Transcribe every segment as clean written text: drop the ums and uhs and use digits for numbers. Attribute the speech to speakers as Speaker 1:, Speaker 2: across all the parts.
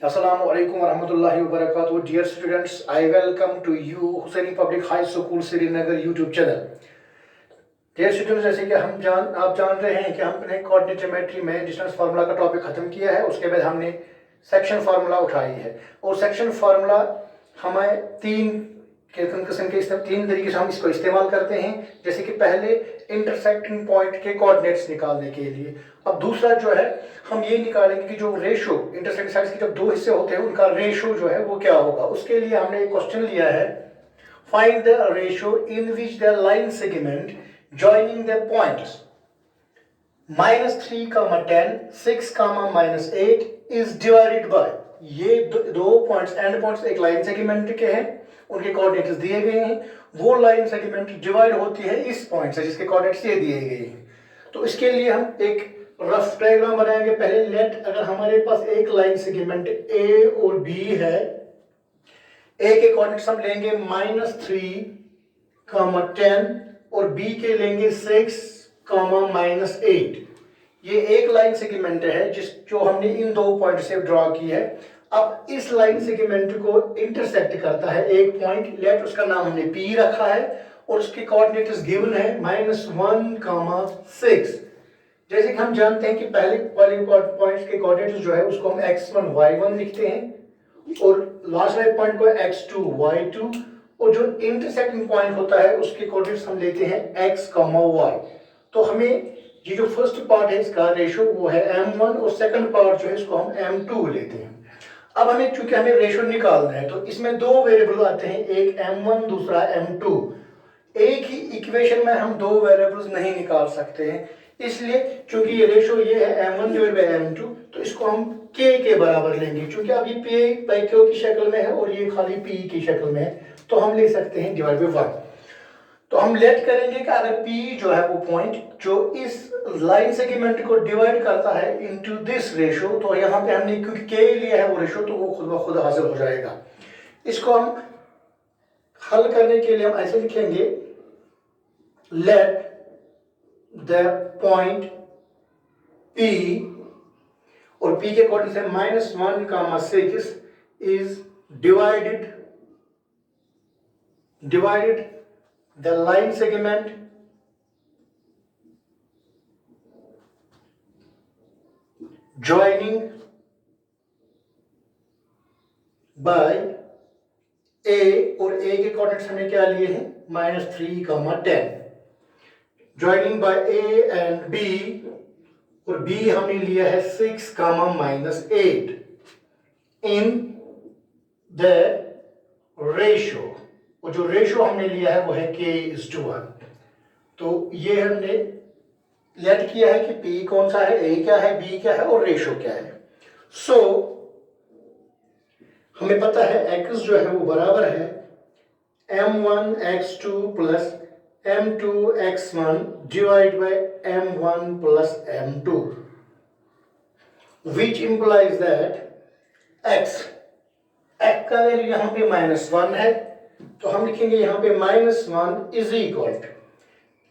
Speaker 1: Assalamu alaikum warahmatullahi wabarakatuh. Dear students, I welcome to you Hussaini Public High School Srinagar YouTube channel. Dear students, जैसे कि आप जान रहे हैं कि हमने कोऑर्डिनेट ज्योमेट्री में डिस्टेंस फार्मूला का टॉपिक खत्म किया है। उसके बाद हमने सेक्शन फार्मूला उठाई है और सेक्शन फार्मूला हमें तीन तरीके से हम इसको इस्तेमाल करते हैं। जैसे कि पहले इंटरसेक्टिंग पॉइंट के कोऑर्डिनेट्स निकालने के लिए। अब दूसरा जो है हम ये निकालेंगे कि जो रेशो इंटरसेक्टिंग साइड्स के जब दो हिस्से होते हैं उनका रेशो जो है वो क्या होगा। उसके लिए हमने एक क्वेश्चन लिया है, find the ratio in which the line segment joining the points -3, 10, 6, -8 is divided by. ये दो पॉइंट्स एंड पॉइंट्स एक लाइन सेगमेंट के हैं, उनके कोऑर्डिनेट्स दिए गए हैं। वो लाइन सेगमेंट डिवाइड होती है इस पॉइंट से जिसके कोऑर्डिनेट्स ये दिए गए हैं। तो इसके लिए हम एक रफ डायग्राम बनाएंगे। पहले लेट, अगर हमारे पास एक लाइन सेगमेंट ए और बी है, ए के कोऑर्डिनेट्स हम लेंगे -3, 10 और बी के लेंगे 6, -8। ये एक लाइन सेगमेंट है जो हमने इन दो पॉइंट से ड्रॉ की है। अब इस लाइन सेगमेंट को इंटरसेक्ट करता है एक पॉइंट, लेट उसका नाम हमने पी रखा है और उसके कोऑर्डिनेट्स गिवन है -1, 6। जैसे कि हम जानते हैं कि पहले वाले पॉइंट्स के कोऑर्डिनेट्स जो है उसको हम x1, y1 लिखते हैं और लास्ट वाले पॉइंट को x2, y2 और जो इंटरसेक्टिंग पॉइंट होता है उसके कोऑर्डिनेट्स हम लेते हैं x, y। तो हमें ये जो फर्स्ट पार्ट है इसका रेशो वो है m1 और सेकंड पार्ट जो है इसको हम m2 लेते हैं। अब चूंकि हमें रेशो निकालना है तो इसमें दो वेरिएबल आते हैं, एक m1 दूसरा m2। एक ही इक्वेशन में हम दो वेरिएबल्स नहीं निकाल सकते हैं, इसलिए चूंकि ये रेशो ये है m1 डिवाइड बाय m2 तो इसको हम k के बराबर लेंगे। क्योंकि अब ये p बाय q की शक्ल में है और ये खाली p की शक्ल में है तो हम ले सकते हैं डिवाइड बाय 1। तो हम लेट करेंगे कि अगर p जो है वो पॉइंट जो इस लाइन सेगमेंट को डिवाइड करता है इनटू दिस रेशो, तो यहाँ पे हमने क्योंकि k लिया है वो रेशो तो वो खुद ब खुद हासिल हो जाएगा। इसको हम हल करने के लिए हम ऐसे लिखेंगे, लेट द पॉइंट P और P के कोऑर्डिनेट्स है -1, 6 is divided the line segment joining by A और A के कोऑर्डिनेट्स हमने क्या लिए हैं -3, 10। joining by A and B और B हमने लिया है 6, -8 in the ratio, और जो रेशो हमने लिया है वो है k:1। तो ये हमने लेट किया है कि p कौन सा है, a क्या है, b क्या है और रेशो क्या है। सो हमें पता है x जो है वो बराबर है m1x2 plus m2x1 divide by m1 plus m2, which implies that x का वैल्यू यहाँ पे -1 है तो हम लिखेंगे यहाँ पे -1 इज इक्वल टू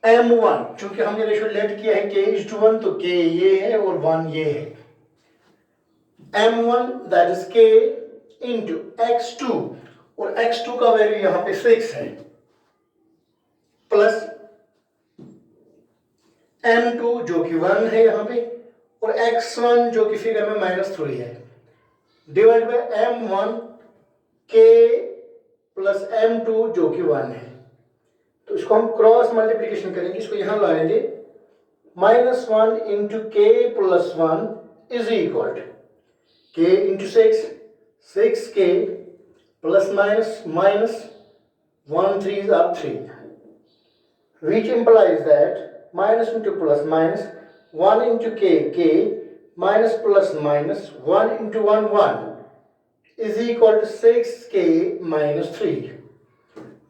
Speaker 1: m1। चूंकि हमने रेशो लेट किया है k:1 तो k ये है और 1 ये है, m1 that is k into x2 और x2 का वैल्यू यहाँ पे 6 है प्लस m2 जो कि 1 है यहाँ पे और x1 जो कि फिगर में -3 है divide by m1 k plus m2 जो कि 1 है। तो इसको हम क्रॉस मल्टीप्लिकेशन करेंगे, इसको यहां लाएंगे -1 into k plus 1 is equal to k into 6, 6k plus minus 1 3 are 3, which implies that minus into plus minus 1 into k minus plus minus 1 into 1 is equal to 6k minus 3।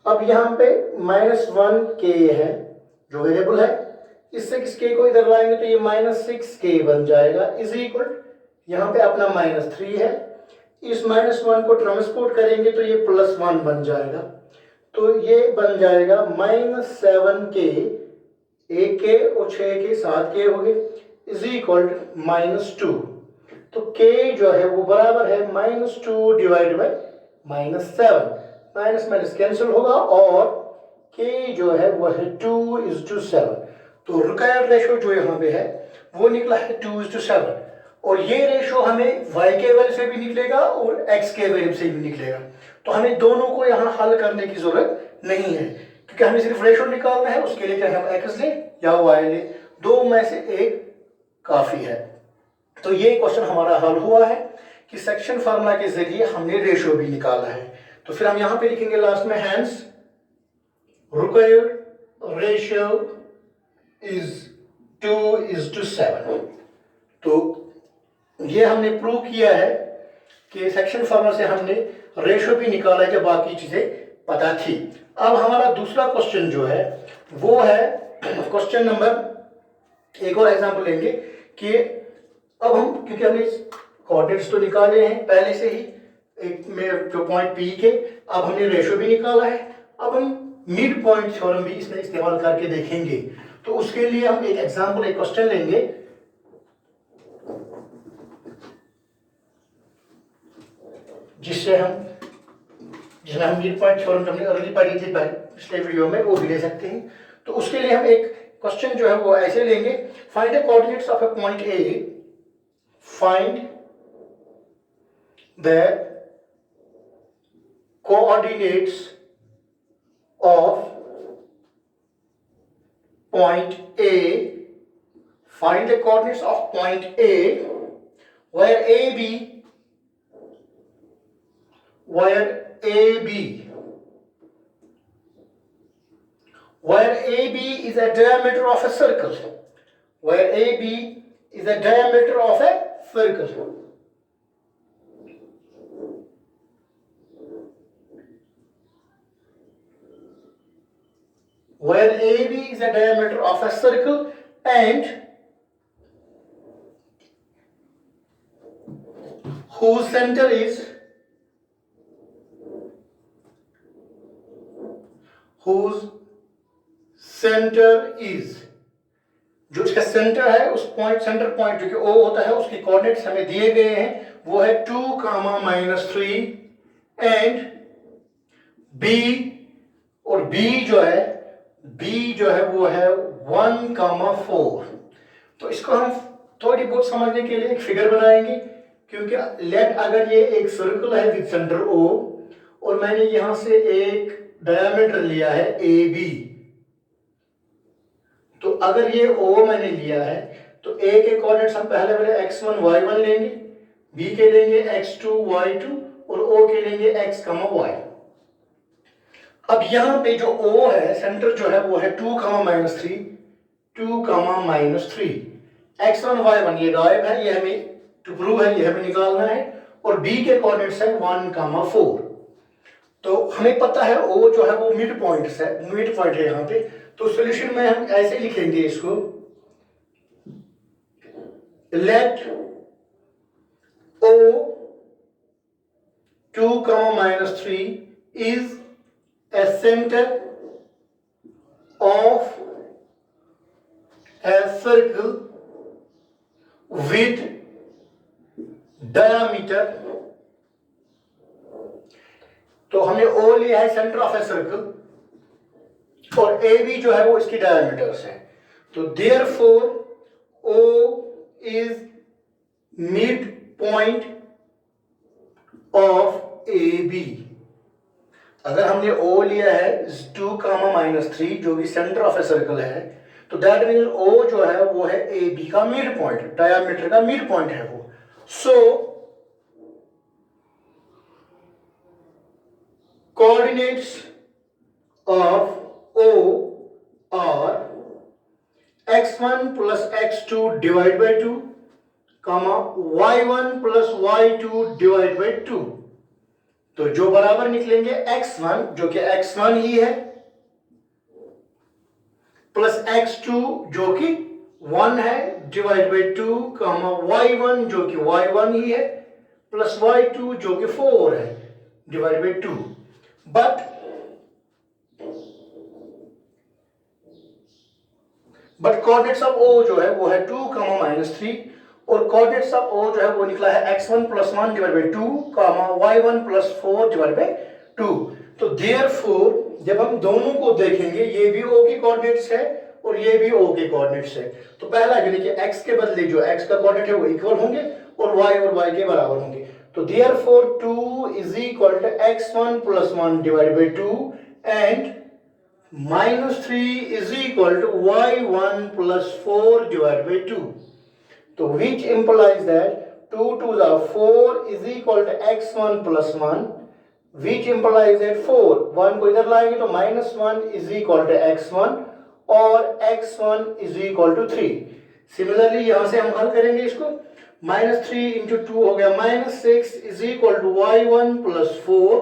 Speaker 1: अब यहाँ पे -1k है जो variable है, इस 6k को इधर लाएंगे तो ये -6k बन जाएगा इज इक्वल, यहाँ पे अपना -3 है, इस -1 को ट्रांसपोर्ट करेंगे तो ये +1 बन जाएगा। तो ये बन जाएगा -7k, 1k और 6k 7k हो गए इज इक्वल टू -2। तो तो k जो है वो बराबर है -2 divide by -7, minus minus cancel होगा और k जो है वो है 2:7। तो रिक्वायर्ड रेशो जो यहाँ पे है वो निकला है 2:7 और ये रेशो हमें y के वैल्यू से भी निकलेगा और x के वैल्यू से भी निकलेगा। तो हमें दोनों को यहाँ हल करने की जरूरत नहीं है क्योंकि हमें सिर्फ रेशो निकालना है। उसके लिए चाहे हम x ले या y ले, दो में से एक काफी है। तो ये क्वेश्चन हमारा हल हुआ है कि सेक्शन फार्मूला के जरिए हमने रेशो भी निकाला है। तो फिर हम यहाँ पे लिखेंगे लास्ट में हैंस रिक्वायर्ड रेशियो इज 2:7। तो ये हमने प्रूव किया है कि सेक्शन फार्मूला से हमने रेशो भी निकाला है जब बाकी चीजें पता थी। अब हमारा दूसरा क्वेश्चन जो है वो है क्वेश्चन नंबर, एक और एग्जांपल लेंगे कि अब हम, क्योंकि हमने कोऑर्डिनेट्स तो निकाले हैं पहले से ही एक में जो पॉइंट पी के, अब हमने रेशो भी निकाला है। अब हम मिड पॉइंट थ्योरम भी इसमें इस्तेमाल करके देखेंगे। तो उसके लिए हम एक एग्जांपल, एक क्वेश्चन लेंगे जिसमें हम मिड पॉइंट थ्योरम जो हमने अर्ली पढ़ी थी पिछले वीडियो में वो भी ले सकते हैं। तो उसके लिए हम एक क्वेश्चन जो है वो ऐसे लेंगे, find the coordinates of a point A, find the coordinates of point A, find the coordinates of point A where AB is a diameter of a circle, where AB is a diameter of a circle. Where AB is a diameter of a circle and whose center is जो इसका centre है, उस point, centre point जो कि O होता है, उसके coordinates हमें दिए गए हैं, वो है 2, -3 एंड B, और B जो है वो है 1, 4। तो इसको हम थोड़ी बहुत समझने के लिए एक फिगर बनाएंगे, क्योंकि लेट अगर ये एक सर्कल है विद सेंटर O और मैंने यहां से एक डायमीटर लिया है AB, तो अगर ये O मैंने लिया है तो A के कोऑर्डिनेट्स हम पहले वाले x1 y1 लेंगे, B के लेंगे x2 y2 और O के लेंगे x, y। अब यहां पे जो O है, सेंटर जो है वो है 2, -3, 2, -3, x1 y1 ये गायब है, ये हमें टू प्रूव है, ये हमें निकालना है, और B के कोऑर्डिनेट्स है 1, 4। तो हमें पता है O जो है वो मिड पॉइंट है यहाँ पे। तो सॉल्यूशन में हम ऐसे लिखेंगे इसको, late O 2, -3 is a center of a circle with diameter, तो हमने O लिया है सेंटर ऑफ ए सर्कल और AB जो है वो इसकी डायमीटर्स है। तो therefore O is mid point of AB। अगर हमने O लिया है 2, -3 जो कि सेंटर ऑफ ए सर्कल है, तो दैट मीन्स O जो है वो है AB का मिड पॉइंट, डायमीटर का मिड पॉइंट है वो। सो coordinates of O are x1 plus x2 divided by 2, y1 plus y2 divided by 2। तो जो बराबर निकलेंगे x1 जो कि x1 ही है, प्लस x2 जो कि 1 है, डिवाइड बाई 2, y1 जो कि y1 ही है, प्लस y2 जो कि 4 है, divide by 2। But coordinates of O जो है वो है 2, -3 और कोऑर्डिनेट्स ऑफ ओ जो है वो निकला है x1 + 1 divide by 2 y1 + 4 divide by 2। तो देयरफॉर जब हम दोनों को देखेंगे, ये भी ओ के कोऑर्डिनेट्स है और ये भी ओ के कोऑर्डिनेट्स है, तो पहला यानी कि x के बदले जो x का कोऑर्डिनेट है वो इक्वल होंगे और y के बराबर होंगे। तो therefore 2 is equal to x1 + 1 divide by 2 and -3 is equal to y1 + 4 divide by 2। तो which implies that 2 2s are 4 is equal to x1 + 1, which implies that 4 1 को इधर लाएंगे तो -1 is equal to x1 और x1 is equal to 3। Similarly यहां से हम हल करेंगे इसको, -3 × 2 हो गया -6 is equal to y1 + 4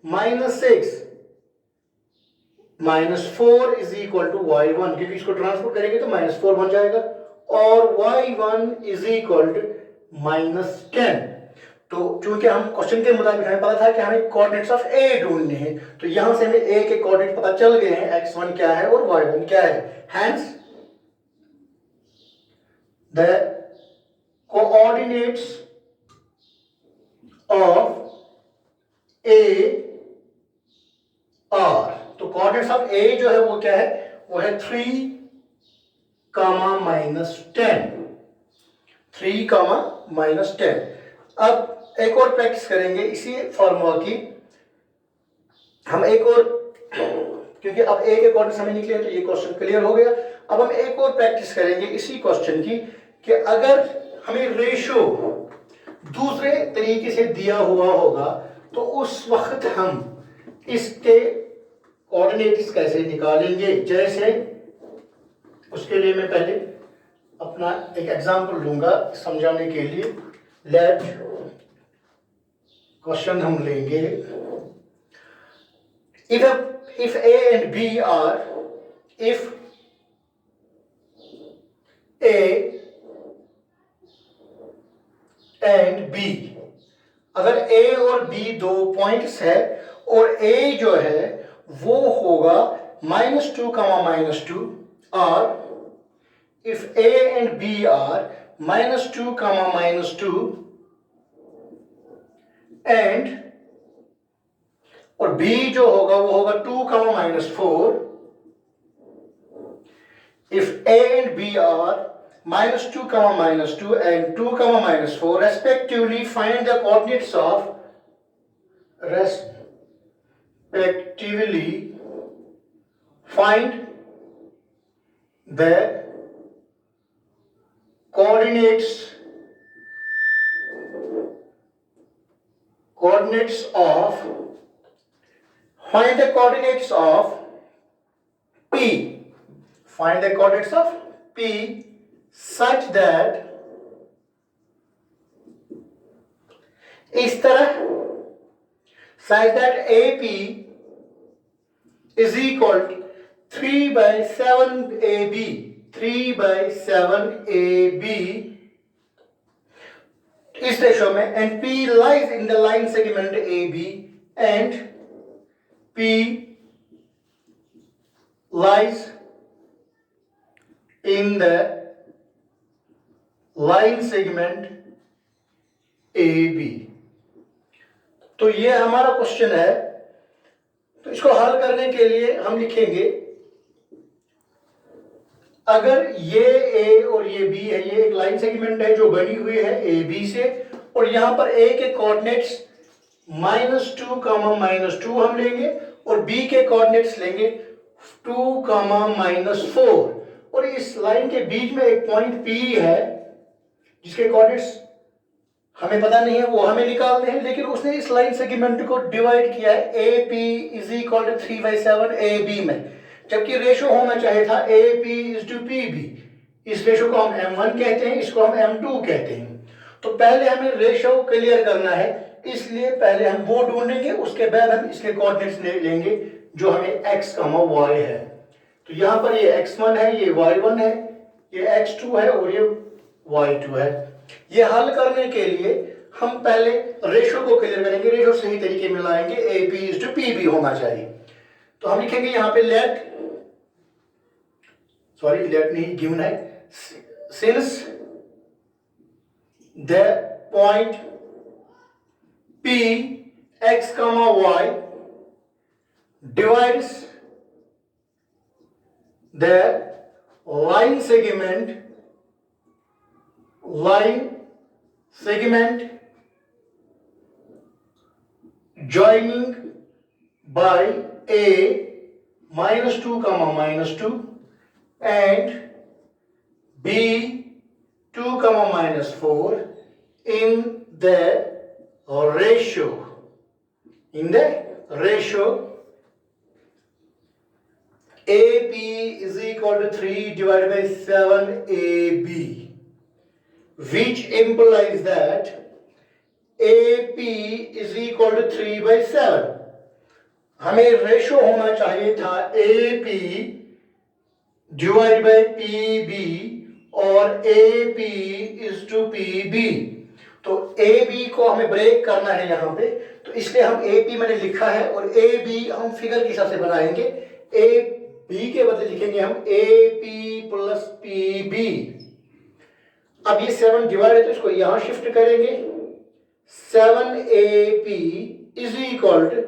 Speaker 1: -6 -4 is equal to y1, क्योंकि इसको ट्रांसपोर्ट करेंगे तो -4 बन जाएगा और y1 is equal to -10। तो चूंकि हम क्वेश्चन के मुताबिक हमें पता था कि हमें कोऑर्डिनेट्स ऑफ ए ढूंढने हैं, तो यहां से हमें ए के कोऑर्डिनेट पता चल गए हैं, x1 क्या है और y1 क्या है। Hence the coordinates of A R, तो कोऑर्डिनेट्स ऑफ ए जो है वो क्या है, वो है 3, -10, 3, -10। अब एक और प्रैक्टिस करेंगे इसी फॉर्मूला की हम, एक और, क्योंकि अब ए के कोऑर्डिनेट्स हमें निकले तो ये क्वेश्चन क्लियर हो गया। अब हम एक और प्रैक्टिस करेंगे इसी क्वेश्चन की कि अगर हमें रेशो दूसरे तरीके से दिया हुआ होगा तो उस वक्त हम इसके कोऑर्डिनेट्स कैसे निकालेंगे। जैसे उसके लिए मैं पहले अपना एक एग्जांपल लूंगा समझाने के लिए। लेट क्वेश्चन हम लेंगे, if a and b are, if a and b, अगर a और b दो पॉइंट्स है और a जो है वो होगा -2, -2, और if a and b are -2, -2 and और b जो होगा वो होगा 2, -4, if a and b are -2, -2 and 2, -4 respectively, find the coordinates of find the coordinates of P, find the coordinates of P such that, इस तरह, such that AP is equal to 3/7 AB, 3/7 AB इस ratio में, and P lies in the line segment AB and P lies in the line segment AB। तो ये हमारा question है। तो इसको हल करने के लिए हम लिखेंगे, अगर ये A और ये B है, ये एक लाइन सेगमेंट है जो बनी हुई है AB से, और यहां पर A के कोऑर्डिनेट्स -2, -2 हम लेंगे और B के कोऑर्डिनेट्स लेंगे 2, -4, और इस लाइन के बीच में एक पॉइंट P है जिसके कोऑर्डिनेट्स हमें पता नहीं है, वो हमें निकालने हैं, लेकिन उसने इस लाइन सेगमेंट को डिवाइड किया है AP is equal to 3/7 AB में, जबकि रेशो होना चाहिए था AP इज टू PB। इस रेशो को हम M1 कहते हैं, इसको हम M2 कहते हैं। तो पहले हमें रेशो क्लियर करना है, इसलिए पहले हम वो ढूंढेंगे, उसके बाद हम इसके कोऑर्डिनेट्स लेंगे जो हमें x, y है। तो यहां पर ये x1 है, ये y1 है, ये x2 है और ये y2 है। ये हल करने के लिए हम पहले रेशो को क्लियर करेंगे, रेशो सही तरीके में लाएंगे, AP इज टू PB होना चाहिए। तो हम लिखेंगे यहां पे लेट नहीं गिवन है, since the point P x comma y divides the line segment joining by A minus 2 comma minus 2 and B 2 comma minus 4 in the ratio AP is equal to 3 divided by 7AB, which implies that AP is equal to 3 by 7. हमें ratio होना चाहिए था AP divide by PB और AP is to PB. तो AB को हमें break करना है यहाँ पे, तो इसलिए हम AP मैंने लिखा है और AB हम फिगर के हिसाब से बनाएंगे. AB के बदले लिखेंगे हम AP प्लस PB. अब ये 7 डिवाइड है तो इसको यहां शिफ्ट करेंगे. 7AP is equal to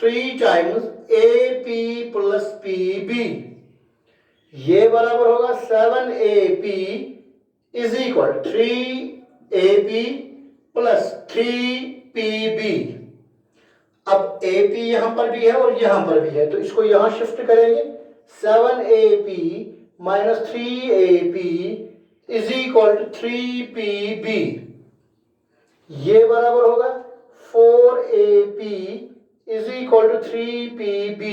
Speaker 1: 3 times AP plus PB. ये बराबर होगा 7AP is equal 3AP plus 3PB. अब AP यहां पर भी है और यहां पर भी है तो इसको यहां शिफ्ट करेंगे. 7AP minus 3AP is equal to 3PB. ये बराबर होगा 4AP is equal to 3PB.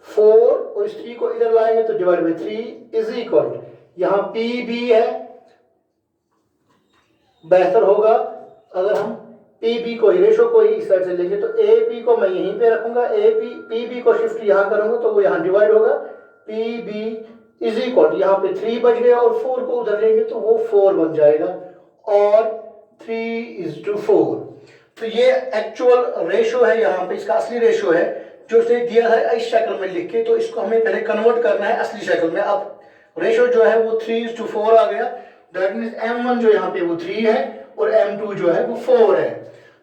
Speaker 1: 4 और इस 3 को इधर लाएंगे तो divide by 3 is equal to, यहां PB है, बेहतर होगा अगर हम PB को रेशो को ही इस साइड से लेंगे. तो AP को मैं यहीं पे रखूंगा, PB को शिफ्ट यहां करूंगा तो वो यहां डिवाइड होगा. PB इज इक्वल यहाँ पे 3 बच गया और 4 को उधर लेंगे तो वो 4 बन जाएगा और 3:4. तो ये एक्चुअल रेशो है, यहाँ पे इसका असली रेशो है जो उसने दिया है इस शक्ल में लिख के. तो इसको हमें पहले कन्वर्ट करना है असली शक्ल में. अब रेशो जो है वो 3:4 आ गया. दैट मींस M1 जो यहाँ पे वो 3 है और M2 जो है वो 4 है.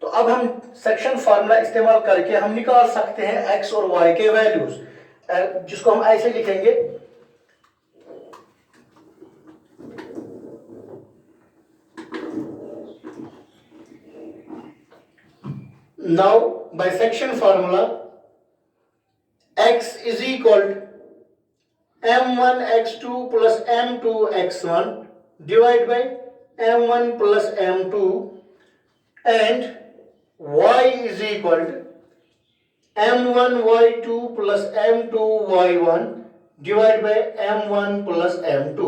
Speaker 1: तो अब हम सेक्शन फार्मूला इस्तेमाल करके हम निकाल सकते हैं x और y के वैल्यूज, जिसको हम ऐसे लिखेंगे. Now by section formula x is equal to m1 x2 plus m2 x1 divided by m1 plus m2 and y is equal to m1 y2 plus m2 y1 divided by m1 plus m2.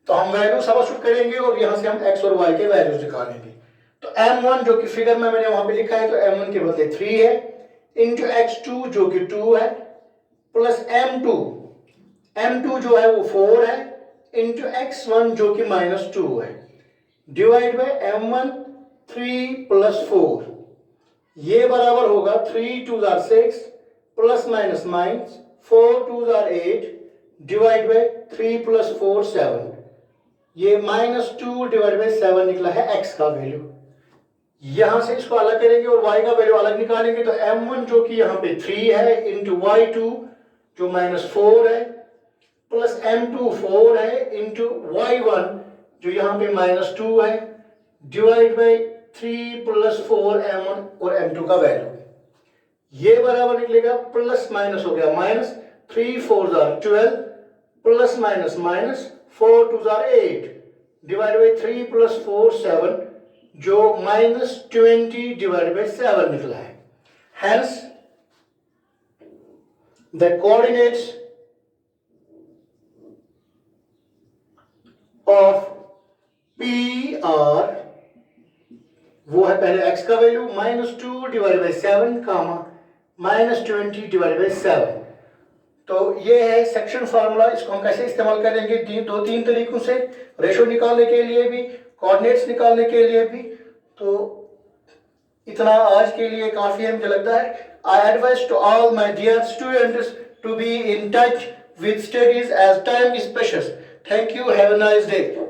Speaker 1: तो हम value substitute करेंगे और यहां से हम x और y के values निकालेंगे. तो M1 जो कि फिगर में मैंने वहां पे लिखा है तो M1 के बदले 3 है इंटू x2 जो कि 2 है प्लस M2 जो है वो 4 है इंटू x1 जो कि -2 है डिवाइड बाय M1 3 प्लस 4. ये बराबर होगा 3 2 6 plus minus 4 2 8 divide by 3 plus 4 7. ये -2 डिवाइड बाय 7 निकला है x का वैल्यू. यहां से इसको अलग करेंगे और y का वैल्यू अलग निकालेंगे तो M1 जो कि यहाँ पे 3 है इंटू y2 जो -4 है प्लस M2 4 है इंटू y1 जो यहाँ पे -2 है डिवाइड बाई 3 प्लस 4 M1 और M2 का वैल्यू. ये बराबर निकलेगा प्लस माइनस हो गया minus 3 4 12 plus minus 4 2 8 divide by 3 plus 4 7 जो -20 डिवाइड बाई 7 निकला है. Hence the coordinates of P R वो है पहले x का value -2 divide by 7 comma -20 divide by 7. तो ये है सेक्शन फार्मूला. इसको हम कैसे इस्तेमाल करेंगे 2-3 तरीकों से, रेशो निकालने के लिए भी, कोऑर्डिनेट्स निकालने के लिए भी. तो इतना आज के लिए काफी है मुझे लगता है. I advise to all my dear students to be in touch with studies as time is precious. Thank you. Have a nice day.